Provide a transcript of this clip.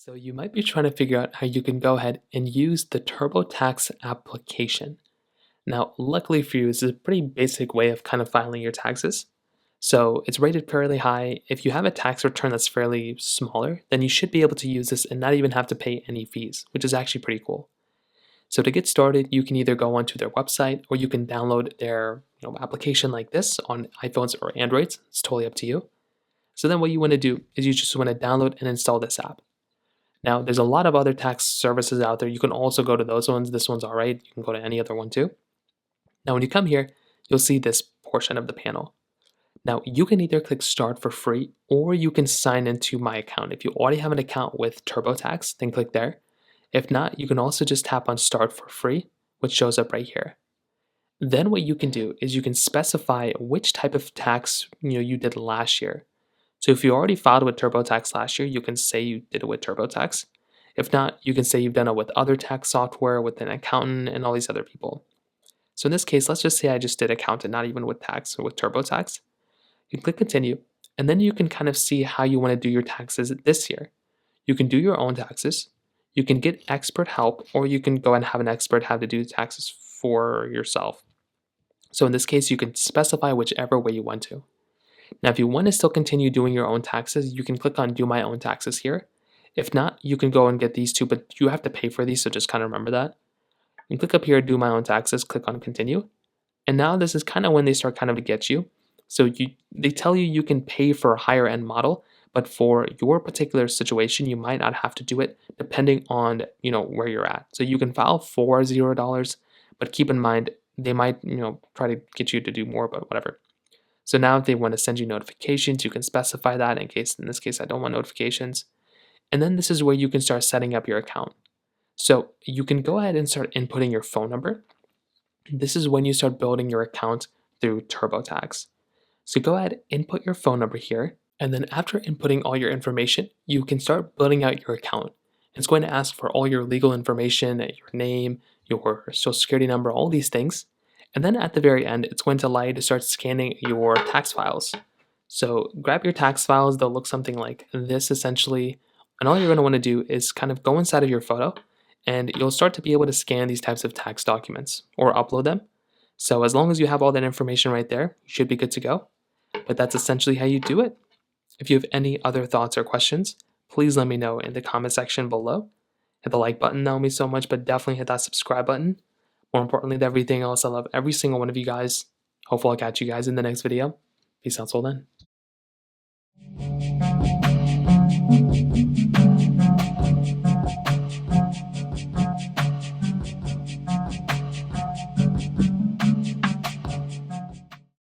So you might be trying to figure out how you can go ahead and use the TurboTax application. Now, luckily for you, this is a pretty basic way of kind of filing your taxes. So it's rated fairly high. If you have a tax return that's fairly smaller, then you should be able to use this and not even have to pay any fees, which is actually pretty cool. So to get started, you can either go onto their website or you can download their application like this on iPhones or Androids. It's totally up to you. So then what you want to do is you just want to download and install this app. Now, there's a lot of other tax services out there. You can also go to those ones. This one's all right. You can go to any other one too. Now, when you come here, you'll see this portion of the panel. Now, you can either click Start for free or you can sign into My Account. If you already have an account with TurboTax, then click there. If not, you can also just tap on Start for free, which shows up right here. Then what you can do is you can specify which type of tax you did last year. So if you already filed with TurboTax last year, you can say you did it with TurboTax. If not, you can say you've done it with other tax software, with an accountant, and all these other people. So in this case, let's just say I just did accountant, not even with tax or with TurboTax. You can click continue, and then you can kind of see how you want to do your taxes this year. You can do your own taxes, you can get expert help, or you can go and have an expert have to do taxes for yourself. So in this case, you can specify whichever way you want to. Now, if you want to still continue doing your own taxes, you can click on Do My Own Taxes here. If not, you can go and get these two, but you have to pay for these, so just kind of remember that. You click up here, Do My Own Taxes, click on Continue. And now this is kind of when they start kind of to get you. So they tell you you can pay for a higher end model, but for your particular situation, you might not have to do it depending on where you're at. So you can file for $0, but keep in mind they might try to get you to do more, but whatever. So now if they want to send you notifications, you can specify that in this case, I don't want notifications. And then this is where you can start setting up your account. So you can go ahead and start inputting your phone number. This is when you start building your account through TurboTax. So go ahead, input your phone number here. And then after inputting all your information, you can start building out your account. It's going to ask for all your legal information, your name, your social security number, all these things. And then at the very end, it's going to allow you to start scanning your tax files. So grab your tax files, they'll look something like this essentially. And all you're going to want to do is kind of go inside of your photo and you'll start to be able to scan these types of tax documents or upload them. So as long as you have all that information right there, you should be good to go. But that's essentially how you do it. If you have any other thoughts or questions, please let me know in the comment section below. Hit the like button, that would mean so much, but definitely hit that subscribe button. More importantly than everything else, I love every single one of you guys. Hopefully I'll catch you guys in the next video. Peace out till then.